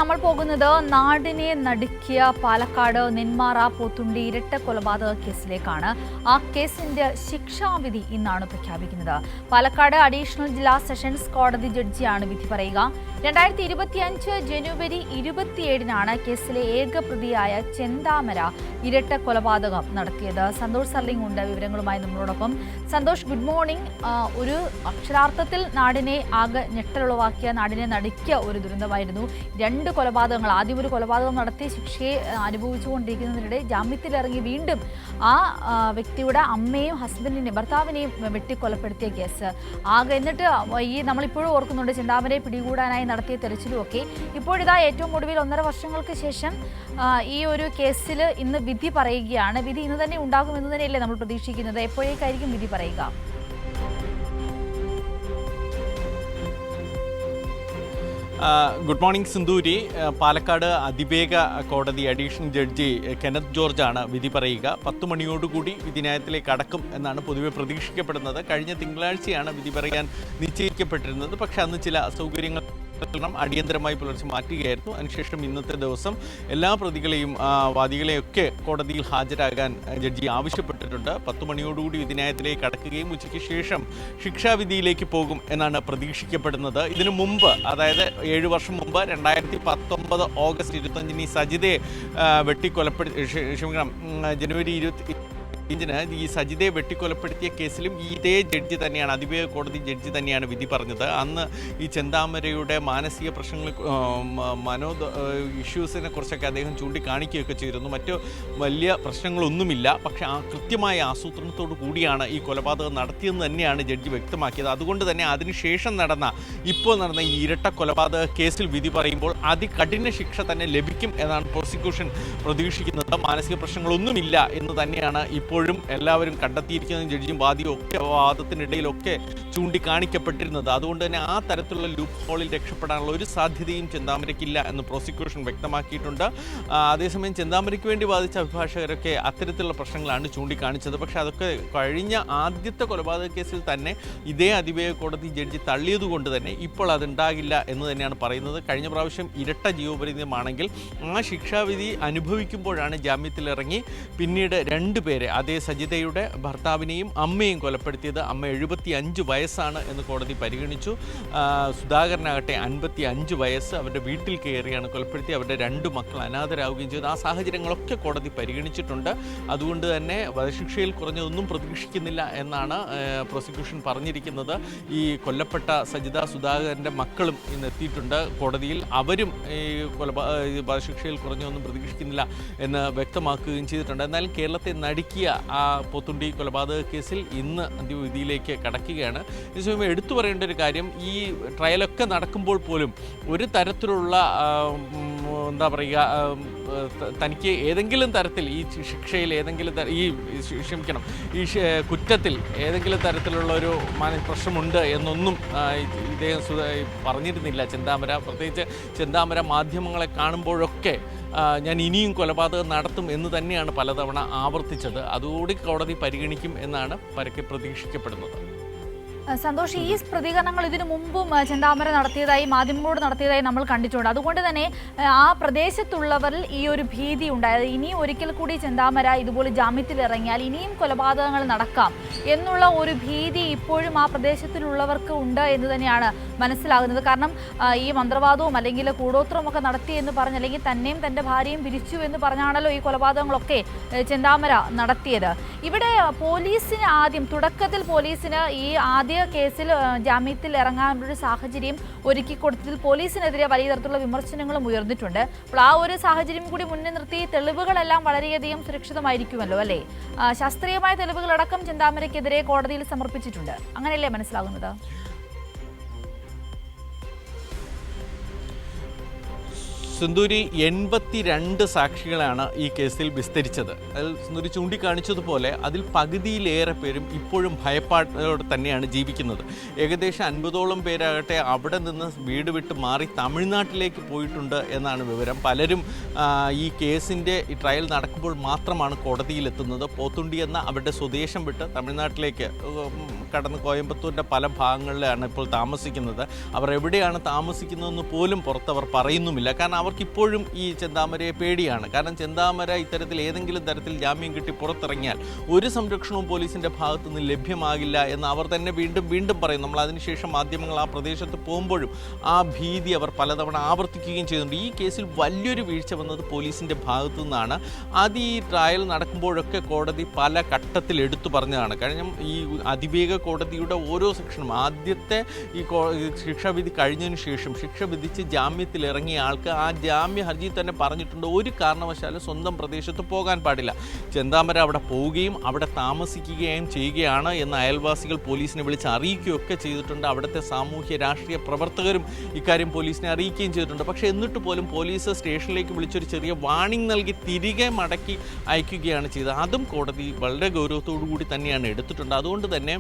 നമ്മൾ പോകുന്നത് നാടിനെ നടുക്കിയ പാലക്കാട് നെന്മാറ പോത്തുണ്ടി ഇരട്ട കൊലപാതക കേസിലേക്കാണ്. ആ കേസിന്റെ ശിക്ഷാവിധി ഇന്നാണ് പ്രഖ്യാപിക്കുന്നത്. പാലക്കാട് അഡീഷണൽ ജില്ലാ സെഷൻസ് കോടതി ജഡ്ജിയാണ് വിധി പറയുക. 2025 ജനുവരി 27-നാണ് കേസിലെ ഏക പ്രതിയായ ചെന്താമര ഇരട്ട കൊലപാതകം നടത്തിയത്. സന്തോഷ് സർലിംഗ് ഉണ്ട് വിവരങ്ങളുമായി നമ്മളോടൊപ്പം. Santhosh, good morning. ഒരു അക്ഷരാർത്ഥത്തിൽ നാടിനെ ആകെ ഞെട്ടലുളവാക്കിയ, നാടിനെ നടുക്കിയ ഒരു ദുരന്തമായിരുന്നു. 2 കൊലപാതകങ്ങൾ. ആദ്യം ഒരു കൊലപാതകം നടത്തി ശിക്ഷയെ അനുഭവിച്ചുകൊണ്ടിരിക്കുന്നതിനിടെ ജാമ്യത്തിലിറങ്ങി വീണ്ടും ആ വ്യക്തിയുടെ അമ്മയും ഹസ്ബൻഡിനെയും ഭർത്താവിനെയും വെട്ടിക്കൊലപ്പെടുത്തിയ കേസ് ആകെ. എന്നിട്ട് നമ്മളിപ്പോഴും ഓർക്കുന്നുണ്ട് ചെന്താമരയെ പിടികൂടാനായി നടത്തിയ തെരച്ചിലുമൊക്കെ. ഇപ്പോഴിതാ ഏറ്റവും ഒടുവിൽ 1.5 വർഷങ്ങൾക്ക് ശേഷം ഈ ഒരു കേസിൽ ഇന്ന് വിധി പറയുകയാണ്. വിധി ഇന്ന് തന്നെ ഉണ്ടാകുമെന്ന് തന്നെയല്ലേ നമ്മൾ പ്രതീക്ഷിക്കുന്നത്? എപ്പോഴേക്കായിരിക്കും വിധി പറയുക? Good morning Sinduri. പാലക്കാട് അതിവേഗ കോടതി അഡീഷണൽ ജഡ്ജി കെനത്ത് ജോർജാണ് വിധി പറയുക. 10 മണിയോടുകൂടി വിധിന്യായത്തിലേക്ക് അടക്കും എന്നാണ് പൊതുവെ പ്രതീക്ഷിക്കപ്പെടുന്നത്. കഴിഞ്ഞ തിങ്കളാഴ്ചയാണ് വിധി പറയാൻ നിശ്ചയിക്കപ്പെട്ടിരുന്നത്. പക്ഷേ അന്ന് ചില അസൗകര്യങ്ങൾ അടിയന്തരമായി പുലർച്ചെ മാറ്റുകയായിരുന്നു. അതിനുശേഷം ഇന്നത്തെ ദിവസം എല്ലാ പ്രതികളെയും വാദികളെയൊക്കെ കോടതിയിൽ ഹാജരാകാൻ ജഡ്ജി ആവശ്യപ്പെട്ടിട്ടുണ്ട്. 10 മണിയോടുകൂടി വിധിന്യായത്തിലേക്ക് അടക്കുകയും ഉച്ചയ്ക്ക് ശേഷം ശിക്ഷാവിധിയിലേക്ക് പോകും എന്നാണ് പ്രതീക്ഷിക്കപ്പെടുന്നത്. ഇതിനു മുമ്പ്, അതായത് 7 വർഷം മുമ്പ് 2019 ഓഗസ്റ്റ് 25-ന് ഈ സജിതയെ ജനുവരി 25-ന് ഈ സജിതയെ വെട്ടിക്കൊലപ്പെടുത്തിയ കേസിലും ഇതേ ജഡ്ജി തന്നെയാണ്, അതിവേഗ കോടതി ജഡ്ജി തന്നെയാണ് വിധി പറഞ്ഞത്. അന്ന് ഈ ചെന്താമരയുടെ മാനസിക പ്രശ്നങ്ങൾ, ഇഷ്യൂസിനെ കുറിച്ചൊക്കെ അദ്ദേഹം ചൂണ്ടിക്കാണിക്കുകയൊക്കെ ചെയ്തിരുന്നു. മറ്റു വലിയ പ്രശ്നങ്ങളൊന്നുമില്ല. പക്ഷേ ആ കൃത്യമായ ആസൂത്രണത്തോടു കൂടിയാണ് ഈ കൊലപാതകം നടത്തിയെന്ന് തന്നെയാണ് ജഡ്ജി വ്യക്തമാക്കിയത്. അതുകൊണ്ട് തന്നെ അതിനുശേഷം ഇപ്പോൾ നടന്ന ഈ ഇരട്ട കൊലപാതക കേസിൽ വിധി പറയുമ്പോൾ അതികഠിന ശിക്ഷ തന്നെ ലഭിക്കും എന്നാണ് പ്രോസിക്യൂഷൻ പ്രതീക്ഷിക്കുന്നത്. മാനസിക പ്രശ്നങ്ങളൊന്നുമില്ല എന്ന് തന്നെയാണ് ഇപ്പോഴും എല്ലാവരും കണ്ടെത്തിയിരിക്കുന്നതും ജഡ്ജിയും വാദിയും ഒക്കെ വാദത്തിനിടയിലൊക്കെ ചൂണ്ടിക്കാണിക്കപ്പെട്ടിരുന്നത്. അതുകൊണ്ട് തന്നെ ആ തരത്തിലുള്ള ലൂപ്പ് ഹോളിൽ രക്ഷപ്പെടാനുള്ള ഒരു സാധ്യതയും ചെന്താമരയ്ക്കില്ല എന്ന് പ്രോസിക്യൂഷൻ വ്യക്തമാക്കിയിട്ടുണ്ട്. അതേസമയം ചെന്താമരയ്ക്ക് വേണ്ടി വാദിച്ച അഭിഭാഷകരൊക്കെ അത്തരത്തിലുള്ള പ്രശ്നങ്ങളാണ് ചൂണ്ടിക്കാണിച്ചത്. പക്ഷേ അതൊക്കെ കഴിഞ്ഞ ആദ്യത്തെ കൊലപാതക കേസിൽ തന്നെ ഇതേ അതിവേഗ കോടതി ജഡ്ജി തള്ളിയതുകൊണ്ട് തന്നെ ഇപ്പോൾ അതുണ്ടാകില്ല എന്ന് തന്നെയാണ് പറയുന്നത്. കഴിഞ്ഞ പ്രാവശ്യം ഇരട്ട ജീവപര്യന്തമാണെങ്കിൽ ആ ശിക്ഷാവിധി അനുഭവിക്കുമ്പോഴാണ് ജാമ്യത്തിലിറങ്ങി പിന്നീട് 2 പേരെ, അതേ സജിതയുടെ ഭർത്താവിനെയും അമ്മയും കൊലപ്പെടുത്തിയത്. അമ്മ 75 വയസ്സാണ് എന്ന് കോടതി പരിഗണിച്ചു. സുധാകരനാകട്ടെ 55 വയസ്സ്. അവരുടെ വീട്ടിൽ കയറിയാണ് കൊലപ്പെടുത്തി. അവരുടെ 2 മക്കൾ അനാഥരാകുകയും ചെയ്തു. ആ സാഹചര്യങ്ങളൊക്കെ കോടതി പരിഗണിച്ചിട്ടുണ്ട്. അതുകൊണ്ട് തന്നെ വധശിക്ഷയിൽ കുറഞ്ഞതൊന്നും പ്രതീക്ഷിക്കുന്നില്ല എന്നാണ് പ്രോസിക്യൂഷൻ പറഞ്ഞിരിക്കുന്നത്. ഈ കൊല്ലപ്പെട്ട സജിത, സുധാകരൻ്റെ മക്കളും ഇന്ന് എത്തിയിട്ടുണ്ട് കോടതിയിൽ. അവരും ഈ വധശിക്ഷയിൽ കുറഞ്ഞതൊന്നും പ്രതീക്ഷിക്കുന്നില്ല എന്ന് വ്യക്തമാക്കുകയും ചെയ്തിട്ടുണ്ട്. എന്നാൽ കേരളത്തെ നടുക്കിയ ആ പോത്തുണ്ടി കൊലപാതക കേസിൽ ഇന്ന് അന്തിമവിധിയിലേക്ക് കടക്കുകയാണ്. ഇതേസമയം എടുത്തു പറയേണ്ട ഒരു കാര്യം, ഈ ട്രയലൊക്കെ നടക്കുമ്പോൾ പോലും ഒരു തരത്തിലുള്ള തനിക്ക് ഏതെങ്കിലും തരത്തിൽ ഈ ശിക്ഷയിൽ ഈ കുറ്റത്തിൽ ഏതെങ്കിലും തരത്തിലുള്ള ഒരു പ്രശ്നമുണ്ട് എന്നൊന്നും ഇദ്ദേഹം പറഞ്ഞിരുന്നില്ല ചെന്താമര. പ്രത്യേകിച്ച് ചെന്താമര മാധ്യമങ്ങളെ കാണുമ്പോഴൊക്കെ ഞാൻ ഇനിയും കൊലപാതകം നടത്തും എന്ന് തന്നെയാണ് പലതവണ ആവർത്തിച്ചത്. അതുകൂടി കോടതി പരിഗണിക്കും എന്നാണ് പരക്കെ പ്രതീക്ഷിക്കപ്പെടുന്നത്. സന്തോഷ്, ഈ പ്രതികരണങ്ങൾ ഇതിനു മുമ്പും ചെന്താമര നടത്തിയതായി, മാധ്യമങ്ങളോട് നടത്തിയതായി നമ്മൾ കണ്ടിട്ടുണ്ട്. അതുകൊണ്ട് തന്നെ ആ പ്രദേശത്തുള്ളവരിൽ ഈ ഒരു ഭീതി ഉണ്ടായത്, ഇനിയും ഒരിക്കൽ കൂടി ചെന്താമര ഇതുപോലെ ജാമ്യത്തിൽ ഇറങ്ങിയാൽ ഇനിയും കൊലപാതകങ്ങൾ നടക്കാം എന്നുള്ള ഒരു ഭീതി ഇപ്പോഴും ആ പ്രദേശത്തിലുള്ളവർക്ക് ഉണ്ട് എന്ന് തന്നെയാണ് മനസ്സിലാകുന്നത്. കാരണം ഈ മന്ത്രവാദവും അല്ലെങ്കിൽ കൂടോത്രവും ഒക്കെ നടത്തി എന്ന് പറഞ്ഞ്, അല്ലെങ്കിൽ തന്നെയും തൻ്റെ ഭാര്യയും പിരിച്ചു എന്ന് പറഞ്ഞാണല്ലോ ഈ കൊലപാതകങ്ങളൊക്കെ ചെന്താമര നടത്തിയത്. ഇവിടെ പോലീസിന് തുടക്കത്തിൽ പോലീസിന് ഈ ആദ്യ കേസിൽ ജാമ്യത്തിൽ ഇറങ്ങാനുള്ളൊരു സാഹചര്യം ഒരുക്കി കൊടുത്തതിൽ പോലീസിനെതിരെ വലിയ തരത്തിലുള്ള വിമർശനങ്ങളും ഉയർന്നിട്ടുണ്ട്. അപ്പോൾ ആ ഒരു സാഹചര്യം കൂടി മുന്നിൽ നിർത്തി തെളിവുകളെല്ലാം വളരെയധികം സുരക്ഷിതമായിരിക്കുമല്ലോ, അല്ലേ? ശാസ്ത്രീയമായ തെളിവുകളടക്കം ചെന്താമരയ്ക്കെതിരെ കോടതിയിൽ സമർപ്പിച്ചിട്ടുണ്ട്. അങ്ങനെയല്ലേ മനസ്സിലാകുന്നത്? സിന്ദൂരി 82 സാക്ഷികളാണ് ഈ കേസിൽ വിസ്തരിച്ചത്. അതിൽ സിന്ദൂരി ചൂണ്ടിക്കാണിച്ചതുപോലെ അതിൽ പകുതിയിലേറെ പേരും ഇപ്പോഴും ഭയപ്പാടോടെ തന്നെയാണ് ജീവിക്കുന്നത്. ഏകദേശം 50ഓളം പേരാകട്ടെ അവിടെ നിന്ന് വീട് വിട്ട് മാറി തമിഴ്നാട്ടിലേക്ക് പോയിട്ടുണ്ട് എന്നാണ് വിവരം. പലരും ഈ കേസിൻ്റെ ഈ ട്രയൽ നടക്കുമ്പോൾ മാത്രമാണ് കോടതിയിലെത്തുന്നത്. പോത്തുണ്ടി എന്ന അവരുടെ സ്വദേശം വിട്ട് തമിഴ്നാട്ടിലേക്ക് കടന്ന് കോയമ്പത്തൂരിൻ്റെ പല ഭാഗങ്ങളിലാണ് ഇപ്പോൾ താമസിക്കുന്നത്. അവർ എവിടെയാണ് താമസിക്കുന്നതെന്ന് പോലും പുറത്തവർ പറയുന്നുമില്ല. കാരണം അവർക്കിപ്പോഴും ഈ ചെന്താമരയെ പേടിയാണ്. കാരണം ചെന്താമര ഇത്തരത്തിൽ ഏതെങ്കിലും തരത്തിൽ ജാമ്യം കിട്ടി പുറത്തിറങ്ങിയാൽ ഒരു സംരക്ഷണവും പോലീസിൻ്റെ ഭാഗത്തു നിന്ന് ലഭ്യമാകില്ല എന്ന് അവർ തന്നെ വീണ്ടും വീണ്ടും പറയും. നമ്മൾ അതിനുശേഷം മാധ്യമങ്ങൾ ആ പ്രദേശത്ത് പോകുമ്പോഴും ആ ഭീതി അവർ പലതവണ ആവർത്തിക്കുകയും ചെയ്യുന്നുണ്ട്. ഈ കേസിൽ വലിയൊരു വീഴ്ച വന്നത് പോലീസിൻ്റെ ഭാഗത്തു നിന്നാണ്. അത് ഈ ട്രയൽ നടക്കുമ്പോഴൊക്കെ കോടതി പല ഘട്ടത്തിൽ എടുത്തു പറഞ്ഞതാണ്. കാരണം ഈ അതിവേഗ കോടതിയുടെ ഓരോ സെക്ഷനും ആദ്യത്തെ ഈ ശിക്ഷാവിധി കഴിഞ്ഞതിന് ശേഷം ശിക്ഷ വിധിച്ച് ജാമ്യത്തിൽ ഇറങ്ങിയ ആൾക്ക് ആ ജാമ്യ ഹർജിയിൽ തന്നെ പറഞ്ഞിട്ടുണ്ട് ഒരു കാരണവശാലും സ്വന്തം പ്രദേശത്ത് പോകാൻ പാടില്ല. ചെന്താമര അവിടെ പോവുകയും അവിടെ താമസിക്കുകയും ചെയ്യുകയാണ് എന്ന് അയൽവാസികൾ പോലീസിനെ വിളിച്ച് അറിയിക്കുകയൊക്കെ ചെയ്തിട്ടുണ്ട്. അവിടുത്തെ സാമൂഹ്യ രാഷ്ട്രീയ പ്രവർത്തകരും ഇക്കാര്യം പോലീസിനെ അറിയിക്കുകയും ചെയ്തിട്ടുണ്ട്. പക്ഷേ എന്നിട്ട് പോലും പോലീസ് സ്റ്റേഷനിലേക്ക് വിളിച്ചൊരു ചെറിയ വാണിംഗ് നൽകി തിരികെ മടക്കി അയക്കുകയാണ് ചെയ്തത്. അതും കോടതി വളരെ ഗൗരവത്തോടു കൂടി തന്നെയാണ് എടുത്തിട്ടുണ്ട്. അതുകൊണ്ട് തന്നെ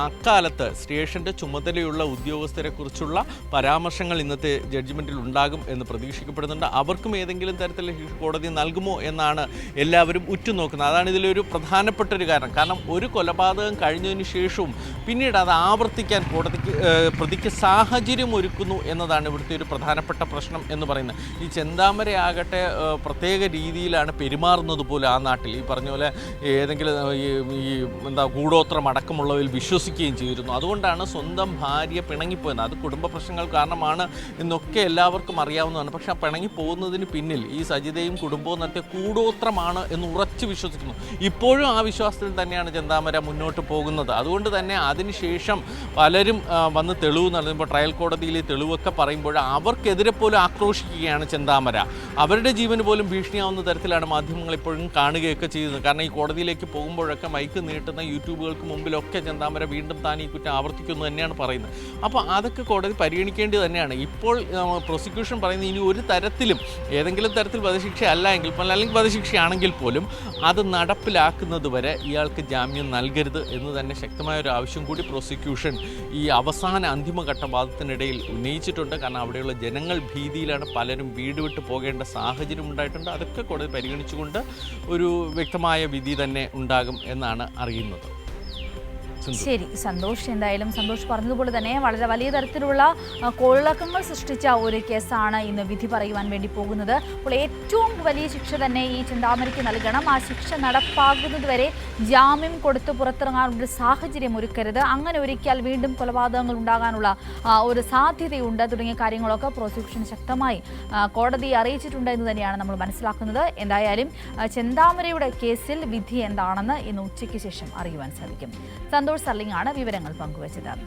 അക്കാലത്ത് സ്റ്റേഷൻ്റെ ചുമതലയുള്ള ഉദ്യോഗസ്ഥരെക്കുറിച്ചുള്ള പരാമർശങ്ങൾ ഇന്നത്തെ ജഡ്ജ്മെൻറ്റിൽ ഉണ്ടാകും എന്ന് പ്രതീക്ഷിക്കപ്പെടുന്നുണ്ട്. അവർക്കും ഏതെങ്കിലും തരത്തിൽ കോടതി നൽകുമോ എന്നാണ് എല്ലാവരും ഉറ്റുനോക്കുന്നത്. അതാണ് ഇതിലൊരു പ്രധാനപ്പെട്ട ഒരു കാരണം. കാരണം ഒരു കൊലപാതകം കഴിഞ്ഞതിന് ശേഷവും പിന്നീട് അത് ആവർത്തിക്കാൻ പ്രതിക്ക് സാഹചര്യം ഒരുക്കുന്നു എന്നതാണ് ഇവിടുത്തെ ഒരു പ്രധാനപ്പെട്ട പ്രശ്നം എന്ന് പറയുന്നത്. ഈ ചെന്താമരയാകട്ടെ പ്രത്യേക രീതിയിലാണ് പെരുമാറുന്നത് പോലും ആ നാട്ടിൽ. ഈ പറഞ്ഞ പോലെ ഏതെങ്കിലും ഈ ഗൂഢോത്രം അടക്കമുള്ളവയിൽ വിശ്വസിക്കുകയും ചെയ്തിരുന്നു. അതുകൊണ്ടാണ് സ്വന്തം ഭാര്യ പിണങ്ങിപ്പോയത്. അത് കുടുംബ പ്രശ്നങ്ങൾ കാരണമാണ് എന്നൊക്കെ എല്ലാവർക്കും അറിയാവുന്നതാണ്. പക്ഷേ ആ പിണങ്ങിപ്പോകുന്നതിന് പിന്നിൽ ഈ സജിതയും കുടുംബവും നടത്തിയ കൂടോത്രമാണ് എന്ന് ഉറച്ചു വിശ്വസിക്കുന്നു. ഇപ്പോഴും ആ വിശ്വാസത്തിൽ തന്നെയാണ് ചെന്താമര മുന്നോട്ട് പോകുന്നത്. അതുകൊണ്ട് തന്നെ അതിനുശേഷം പലരും വന്ന് തെളിവ് നൽകുമ്പോൾ ട്രയൽ കോടതിയിൽ ഈ തെളിവൊക്കെ പറയുമ്പോൾ അവർക്കെതിരെ പോലും ആക്രോശിക്കുകയാണ് ചെന്താമര. അവരുടെ ജീവന് പോലും ഭീഷണിയാവുന്ന തരത്തിലാണ് മാധ്യമങ്ങൾ ഇപ്പോഴും കാണുകയൊക്കെ ചെയ്യുന്നത്. കാരണം ഈ കോടതിയിലേക്ക് പോകുമ്പോഴൊക്കെ മൈക്ക് നീട്ടുന്ന യൂട്യൂബുകൾക്ക് മുമ്പിലൊക്കെ ചെന്താമര വീണ്ടും താൻ ഈ കുറ്റം ആവർത്തിക്കുന്നു തന്നെയാണ് പറയുന്നത്. അപ്പോൾ അതൊക്കെ കോടതി പരിഗണിക്കേണ്ടത് തന്നെയാണ്. ഇപ്പോൾ പ്രോസിക്യൂഷൻ പറയുന്നത് ഇനി ഒരു തരത്തിലും ഏതെങ്കിലും തരത്തിൽ വധശിക്ഷ അല്ല എങ്കിൽ പോലും അല്ലെങ്കിൽ വധശിക്ഷയാണെങ്കിൽ പോലും അത് നടപ്പിലാക്കുന്നത് വരെ ഇയാൾക്ക് ജാമ്യം നൽകരുത് എന്ന് തന്നെ ശക്തമായ ഒരു ആവശ്യം കൂടി പ്രോസിക്യൂഷൻ ഈ അവസാന അന്തിമഘട്ട വാദത്തിനിടയിൽ ഉന്നയിച്ചിട്ടുണ്ട്. കാരണം അവിടെയുള്ള ജനങ്ങൾ ഭീതിയിലാണ്. പലരും വീട് വിട്ട് പോകേണ്ട സാഹചര്യം ഉണ്ടായിട്ടുണ്ട്. അതൊക്കെ കോടതി പരിഗണിച്ചുകൊണ്ട് ഒരു വ്യക്തമായ വിധി തന്നെ ഉണ്ടാകും എന്നാണ് അറിയുന്നത്. ശരി സന്തോഷ്, എന്തായാലും സന്തോഷ് പറഞ്ഞതുപോലെ തന്നെ വളരെ വലിയ തരത്തിലുള്ള കൊള്ളക്കങ്ങൾ സൃഷ്ടിച്ച ഒരു കേസാണ് ഇന്ന് വിധി പറയുവാൻ വേണ്ടി പോകുന്നത്. അപ്പോൾ ഏറ്റവും വലിയ ശിക്ഷ തന്നെ ഈ ചെന്താമരയ്ക്ക് നൽകണം. ആ ശിക്ഷ നടപ്പാകുന്നത് വരെ ജാമ്യം കൊടുത്ത് പുറത്തിറങ്ങാനുള്ള സാഹചര്യം ഒരുക്കരുത്. അങ്ങനെ ഒരുക്കിയാൽ വീണ്ടും കൊലപാതകങ്ങൾ ഉണ്ടാകാനുള്ള ഒരു സാധ്യതയുണ്ട് തുടങ്ങിയ കാര്യങ്ങളൊക്കെ പ്രോസിക്യൂഷൻ ശക്തമായി കോടതിയെ അറിയിച്ചിട്ടുണ്ട് എന്ന് തന്നെയാണ് നമ്മൾ മനസ്സിലാക്കുന്നത്. എന്തായാലും ചെന്താമരയുടെ കേസിൽ വിധി എന്താണെന്ന് ഇന്ന് ഉച്ചയ്ക്ക് ശേഷം അറിയുവാൻ സാധിക്കും. സന്തോഷ് സർലിംഗാണ് വിവരങ്ങൾ പങ്കുവച്ചത്.